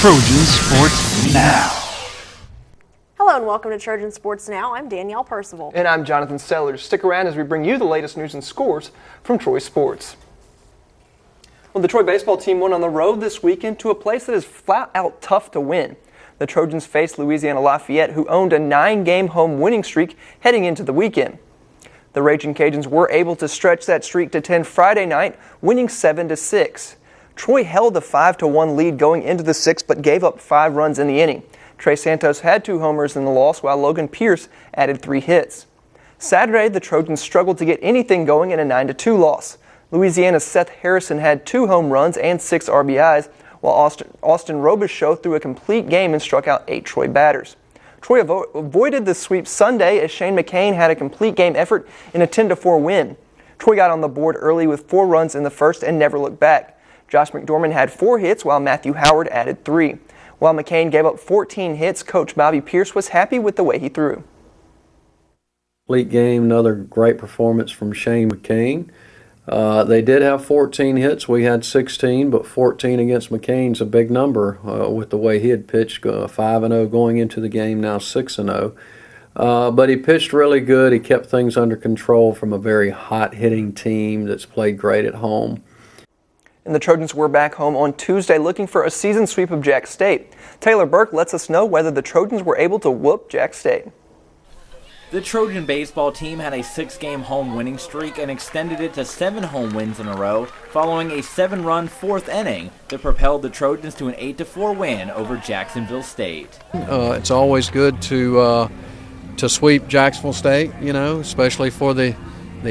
Trojan Sports Now. Hello and welcome to Trojan Sports Now. I'm Danielle Percival. And I'm Jonathan Sellers. Stick around as we bring you the latest news and scores from Troy Sports. Well, the Troy baseball team went on the road this weekend to a place that is flat out tough to win. The Trojans faced Louisiana Lafayette, who owned a 9-game home winning streak heading into the weekend. The Raging Cajuns were able to stretch that streak to 10 Friday night, winning 7-6. Troy held the 5-1 lead going into the 6th, but gave up 5 runs in the inning. Trey Santos had 2 homers in the loss, while Logan Pierce added 3 hits. Saturday, the Trojans struggled to get anything going in a 9-2 loss. Louisiana's Seth Harrison had 2 home runs and 6 RBIs, while Austin Robichaux threw a complete game and struck out 8 Troy batters. Troy avoided the sweep Sunday as Shane McCain had a complete game effort in a 10-4 win. Troy got on the board early with 4 runs in the first and never looked back. Josh McDormand had 4 hits, while Matthew Howard added 3. While McCain gave up 14 hits, Coach Bobby Pierce was happy with the way he threw. Complete game, another great performance from Shane McCain. They did have 14 hits. We had 16, but 14 against McCain's a big number with the way he had pitched, 5-0 going into the game, now 6-0. But he pitched really good. He kept things under control from a very hot-hitting team that's played great at home. And the Trojans were back home on Tuesday looking for a season sweep of Jack State. Taylor Burke lets us know whether the Trojans were able to whoop Jack State. The Trojan baseball team had a 6-game home winning streak and extended it to 7 home wins in a row following a 7-run 4th inning that propelled the Trojans to an 8-4 win over Jacksonville State. It's always good to sweep Jacksonville State, especially for the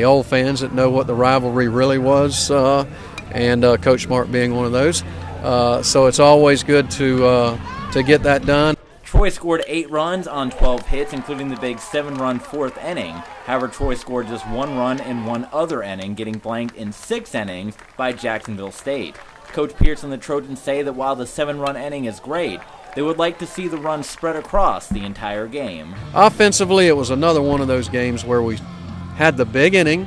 old fans that know what the rivalry really was. And Coach Smart being one of those. So it's always good to get that done. Troy scored 8 runs on 12 hits, including the big 7-run 4th inning. However, Troy scored just 1 run in one other inning, getting blanked in 6 innings by Jacksonville State. Coach Pierce and the Trojans say that while the 7-run inning is great, they would like to see the runs spread across the entire game. Offensively, it was another one of those games where we had the big inning,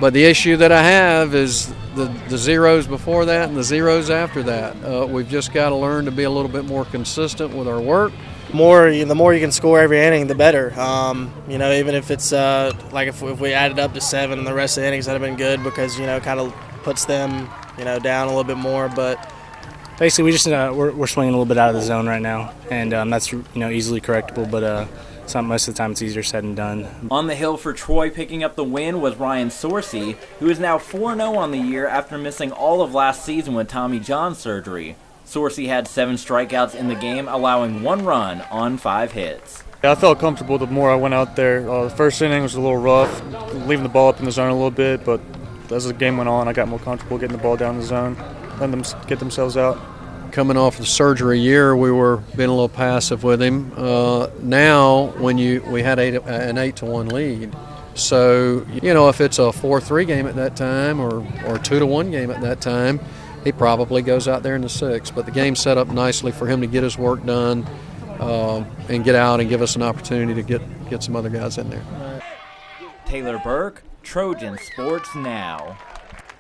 but the issue that I have is the zeros before that and the zeros after that. We've just got to learn to be a little bit more consistent with our work. The more you can score every inning, the better. Even if it's like if we added up to 7 in the rest of the innings, that'd have been good because kind of puts them down a little bit more. But basically, we just we're swinging a little bit out of the zone right now, and that's easily correctable. But most of the time it's easier said than done. On the hill for Troy picking up the win was Ryan Sorsey, who is now 4-0 on the year after missing all of last season with Tommy John surgery. Sorsey had 7 strikeouts in the game, allowing 1 run on 5 hits. I felt comfortable the more I went out there. The first inning was a little rough, leaving the ball up in the zone a little bit, but as the game went on, I got more comfortable getting the ball down the zone, letting them get themselves out. Coming off the surgery year, we were being a little passive with him. Now, we had an 8-1 lead. So, if it's a 4-3 game at that time or 2-1 game at that time, he probably goes out there in the 6th. But the game set up nicely for him to get his work done and get out and give us an opportunity to get some other guys in there. Taylor Burke, Trojan Sports Now.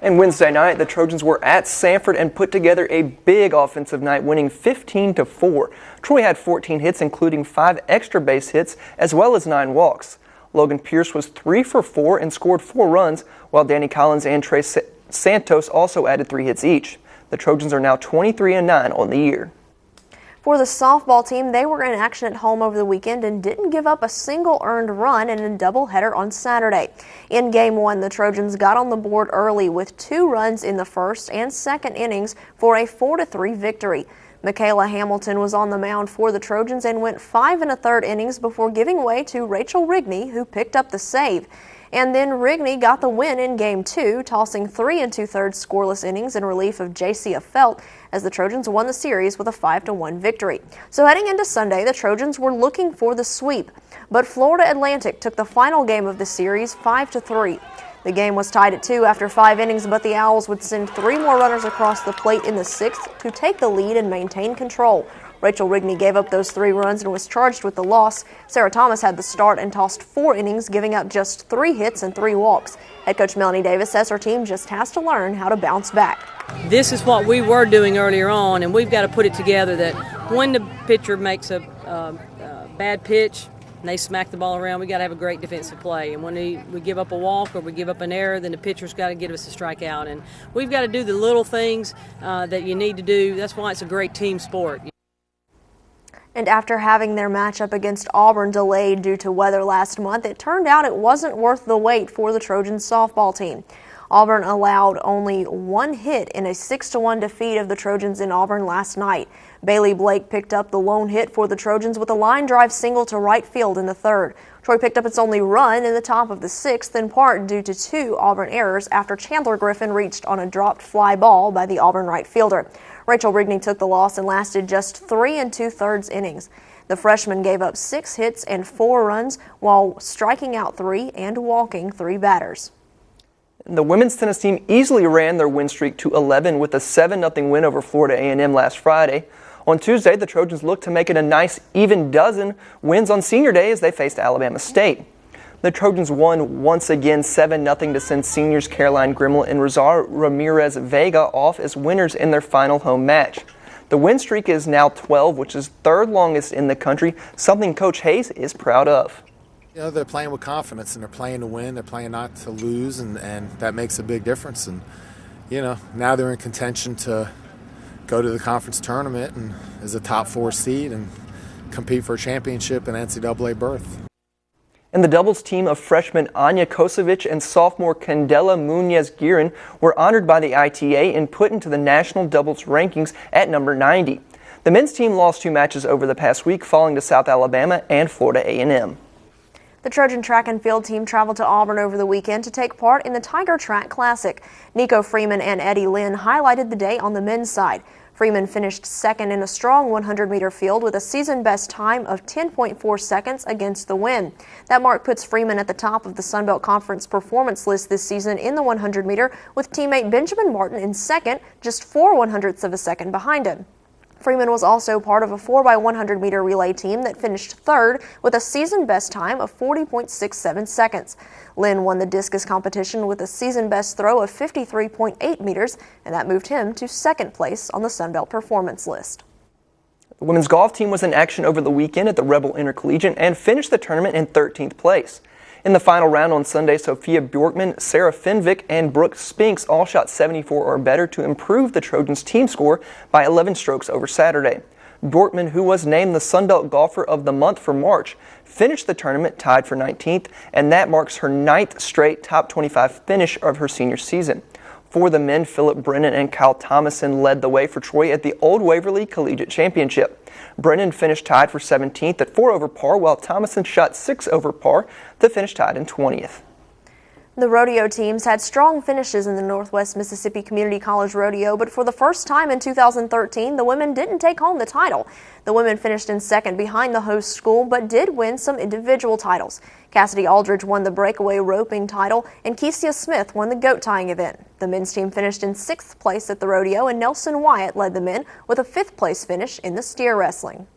And Wednesday night, the Trojans were at Sanford and put together a big offensive night, winning 15-4. Troy had 14 hits, including 5 extra base hits, as well as 9 walks. Logan Pierce was 3 for 4 and scored 4 runs, while Danny Collins and Trey Santos also added 3 hits each. The Trojans are now 23-9 on the year. For the softball team, they were in action at home over the weekend and didn't give up a single earned run in a doubleheader on Saturday. In Game 1, the Trojans got on the board early with 2 runs in the first and second innings for a 4-3 victory. Michaela Hamilton was on the mound for the Trojans and went 5 1/3 innings before giving way to Rachel Rigney, who picked up the save. And then Rigney got the win in Game 2, tossing 3 2/3 scoreless innings in relief of J.C. Felt as the Trojans won the series with a 5-1 victory. So heading into Sunday, the Trojans were looking for the sweep, but Florida Atlantic took the final game of the series 5-3. The game was tied at 2 after 5 innings, but the Owls would send 3 more runners across the plate in the 6th to take the lead and maintain control. Rachel Rigney gave up those 3 runs and was charged with the loss. Sarah Thomas had the start and tossed 4 innings, giving up just 3 hits and 3 walks. Head coach Melanie Davis says her team just has to learn how to bounce back. This is what we were doing earlier on, and we've got to put it together that when the pitcher makes a bad pitch and they smack the ball around, we got to have a great defensive play. And when we give up a walk or we give up an error, then the pitcher's got to get us a strikeout. And we've got to do the little things that you need to do. That's why it's a great team sport. And after having their matchup against Auburn delayed due to weather last month, it turned out it wasn't worth the wait for the Trojans softball team. Auburn allowed only one hit in a 6-1 defeat of the Trojans in Auburn last night. Bailey Blake picked up the lone hit for the Trojans with a line drive single to right field in the third. Troy picked up its only run in the top of the sixth, in part due to 2 Auburn errors after Chandler Griffin reached on a dropped fly ball by the Auburn right fielder. Rachel Rigney took the loss and lasted just 3 2/3 innings. The freshman gave up 6 hits and 4 runs while striking out 3 and walking 3 batters. The women's tennis team easily ran their win streak to 11 with a 7-0 win over Florida A&M last Friday. On Tuesday, the Trojans looked to make it a nice even dozen wins on senior day as they faced Alabama State. The Trojans won once again 7-0 to send seniors Caroline Grimmel and Rosario Ramirez Vega off as winners in their final home match. The win streak is now 12, which is third longest in the country, something Coach Hayes is proud of. You know, they're playing with confidence and they're playing to win. They're playing not to lose, and that makes a big difference. And, you know, now they're in contention to go to the conference tournament and as a top 4 seed and compete for a championship and NCAA berth. And the doubles team of freshman Anya Kosovic and sophomore Candela Muñez-Guerin were honored by the ITA and put into the national doubles rankings at number 90. The men's team lost 2 matches over the past week, falling to South Alabama and Florida A&M. The Trojan track and field team traveled to Auburn over the weekend to take part in the Tiger Track Classic. Nico Freeman and Eddie Lynn highlighted the day on the men's side. Freeman finished second in a strong 100-meter field with a season-best time of 10.4 seconds against the wind. That mark puts Freeman at the top of the Sun Belt Conference performance list this season in the 100-meter, with teammate Benjamin Martin in second, just 4/100ths of a second behind him. Freeman was also part of a 4x100-meter relay team that finished third with a season-best time of 40.67 seconds. Lynn won the discus competition with a season-best throw of 53.8 meters, and that moved him to second place on the Sunbelt performance list. The women's golf team was in action over the weekend at the Rebel Intercollegiate and finished the tournament in 13th place. In the final round on Sunday, Sophia Bjorkman, Sarah Finvik, and Brooke Spinks all shot 74 or better to improve the Trojans' team score by 11 strokes over Saturday. Bjorkman, who was named the Sunbelt Golfer of the Month for March, finished the tournament tied for 19th, and that marks her 9th straight top 25 finish of her senior season. For the men, Philip Brennan and Kyle Thomason led the way for Troy at the Old Waverly Collegiate Championship. Brennan finished tied for 17th at 4 over par, while Thomason shot 6 over par to finish tied in 20th. The rodeo teams had strong finishes in the Northwest Mississippi Community College Rodeo, but for the first time in 2013, the women didn't take home the title. The women finished in second behind the host school, but did win some individual titles. Cassidy Aldridge won the breakaway roping title, and Keisia Smith won the goat tying event. The men's team finished in 6th place at the rodeo, and Nelson Wyatt led the men with a 5th place finish in the steer wrestling.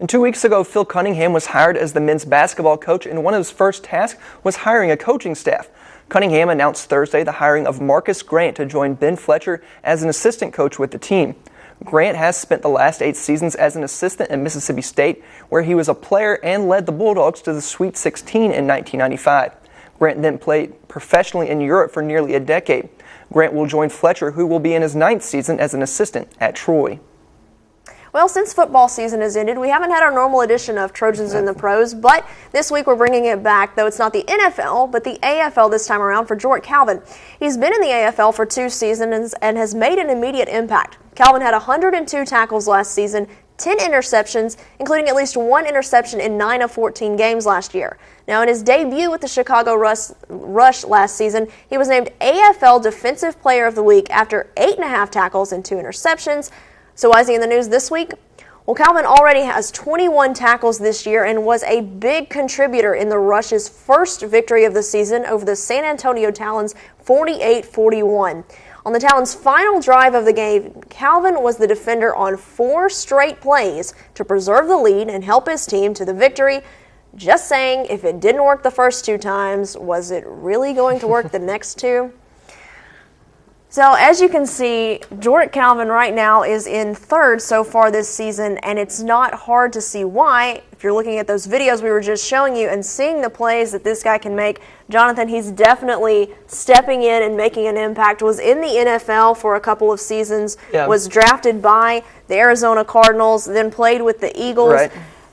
And 2 weeks ago, Phil Cunningham was hired as the men's basketball coach, and one of his first tasks was hiring a coaching staff. Cunningham announced Thursday the hiring of Marcus Grant to join Ben Fletcher as an assistant coach with the team. Grant has spent the last 8 seasons as an assistant at Mississippi State, where he was a player and led the Bulldogs to the Sweet 16 in 1995. Grant then played professionally in Europe for nearly a decade. Grant will join Fletcher, who will be in his 9th season as an assistant at Troy. Well, since football season has ended, we haven't had our normal edition of Trojans in the Pros, but this week we're bringing it back, though it's not the NFL, but the AFL this time around for Jordt Calvin. He's been in the AFL for 2 seasons and has made an immediate impact. Calvin had 102 tackles last season, 10 interceptions, including at least 1 interception in 9 of 14 games last year. Now, in his debut with the Chicago Rush last season, he was named AFL Defensive Player of the Week after 8.5 tackles and 2 interceptions. So why is he in the news this week? Well, Calvin already has 21 tackles this year and was a big contributor in the Rush's first victory of the season over the San Antonio Talons 48-41. On the Talons' final drive of the game, Calvin was the defender on 4 straight plays to preserve the lead and help his team to the victory. Just saying, if it didn't work the first 2 times, was it really going to work the next 2? So as you can see, Jordan Calvin right now is in third so far this season, and it's not hard to see why. If you're looking at those videos we were just showing you and seeing the plays that this guy can make, Jonathan, he's definitely stepping in and making an impact. Was in the NFL for a couple of seasons, was drafted by the Arizona Cardinals, then played with the Eagles,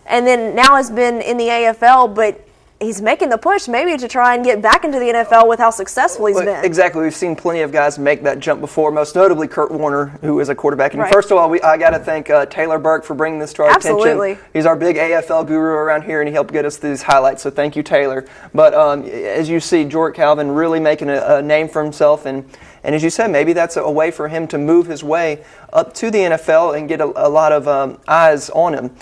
and then now has been in the AFL, but he's making the push maybe to try and get back into the NFL with how successful he's been. Exactly. We've seen plenty of guys make that jump before, most notably Kurt Warner, who is a quarterback. And first of all, I got to thank Taylor Burke for bringing this to our attention. He's our big AFL guru around here, and he helped get us these highlights, so thank you, Taylor. But as you see, Jordan Calvin really making a name for himself, and as you said, maybe that's a way for him to move his way up to the NFL and get a lot of eyes on him.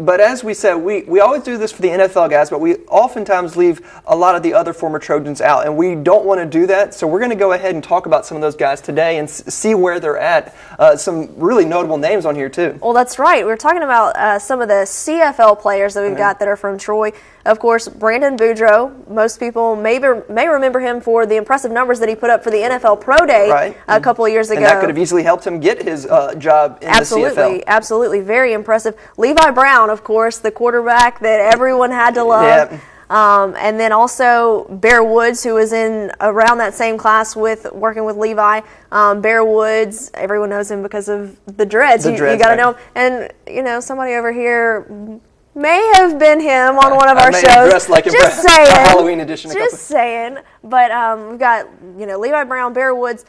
But as we said, we always do this for the NFL guys, but we oftentimes leave a lot of the other former Trojans out, and we don't want to do that, so we're going to go ahead and talk about some of those guys today and see where they're at. Some really notable names on here, too. Well, that's right. We're talking about some of the CFL players that we've got that are from Troy. Of course, Brandon Boudreaux, most people may remember him for the impressive numbers that he put up for the NFL Pro Day a couple of years ago. And that could have easily helped him get his job in the CFL. Absolutely. Very impressive. Levi Brown, of course, the quarterback that everyone had to love. And then also Bear Woods, who was in around that same class working with Levi. Bear Woods, everyone knows him because of the dreads. You got to know him. And, somebody over here may have been him on one of our shows. Dressed like him just for saying. Halloween edition. Just saying. But we've got Levi Brown, Bear Woods,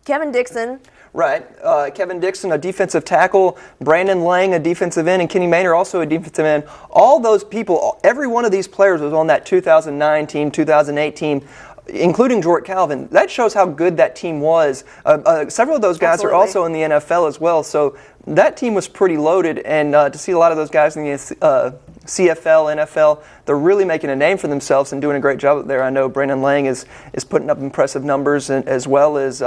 Kevin Dixon. Right. Kevin Dixon, a defensive tackle, Brandon Lang, a defensive end, and Kenny Maynard, also a defensive end. All those people, every one of these players was on that 2009 team, 2008 team, including Jordan Calvin. That shows how good that team was. Several of those guys are also in the NFL as well, so that team was pretty loaded, and to see a lot of those guys in the CFL, NFL, they're really making a name for themselves and doing a great job there. I know Brandon Lang is putting up impressive numbers, as well as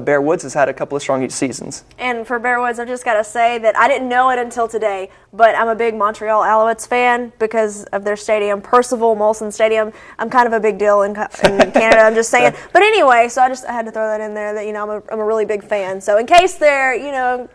Bear Woods has had a couple of strong seasons. And for Bear Woods, I've just got to say that I didn't know it until today, but I'm a big Montreal Alouettes fan because of their stadium, Percival, Molson Stadium. I'm kind of a big deal in Canada, I'm just saying. But anyway, so I had to throw that in there that, I'm a really big fan. So in case they're,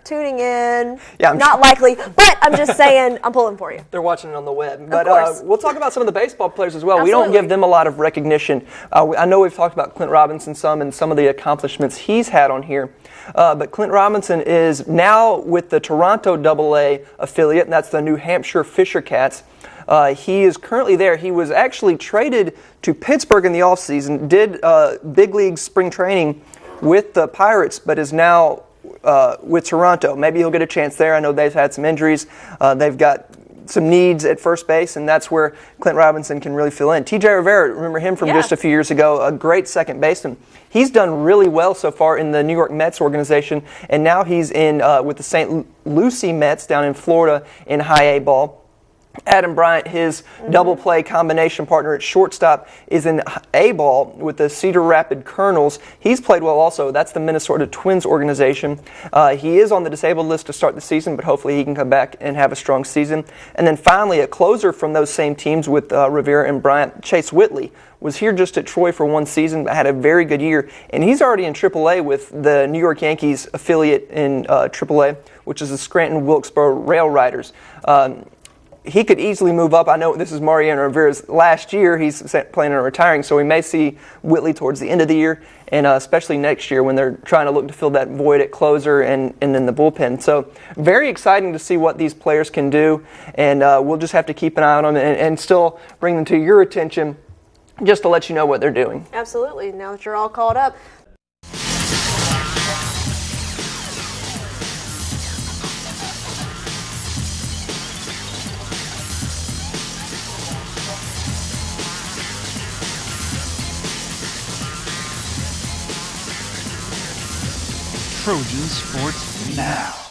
tuning in, not likely, but I'm just saying I'm pulling for you. They're watching it on the web. But we'll talk about some of the baseball players as well. Absolutely. We don't give them a lot of recognition. I know we've talked about Clint Robinson and some of the accomplishments he's had on here. But Clint Robinson is now with the Toronto AA affiliate, and that's the New Hampshire Fisher Cats. He is currently there. He was actually traded to Pittsburgh in the offseason, did big league spring training with the Pirates, but is now with Toronto. Maybe he'll get a chance there. I know they've had some injuries. They've got some needs at first base, and that's where Clint Robinson can really fill in. TJ Rivera, remember him from just a few years ago, a great second baseman. He's done really well so far in the New York Mets organization, and now he's in with the St. Lucie Mets down in Florida in high A ball. Adam Bryant, his double play combination partner at shortstop, is in A-ball with the Cedar Rapids Colonels. He's played well also. That's the Minnesota Twins organization. He is on the disabled list to start the season, but hopefully he can come back and have a strong season. And then finally, a closer from those same teams with Rivera and Bryant, Chase Whitley, was here just at Troy for one season, had a very good year, and he's already in AAA with the New York Yankees affiliate in AAA, which is the Scranton Wilkesboro Rail Riders. He could easily move up. I know this is Mariano Rivera's last year. He's planning on retiring, so we may see Whitley towards the end of the year, and especially next year when they're trying to look to fill that void at closer and in the bullpen. So very exciting to see what these players can do, and we'll just have to keep an eye on them and still bring them to your attention just to let you know what they're doing. Absolutely. Now that you're all caught up. Trojan Sports Now.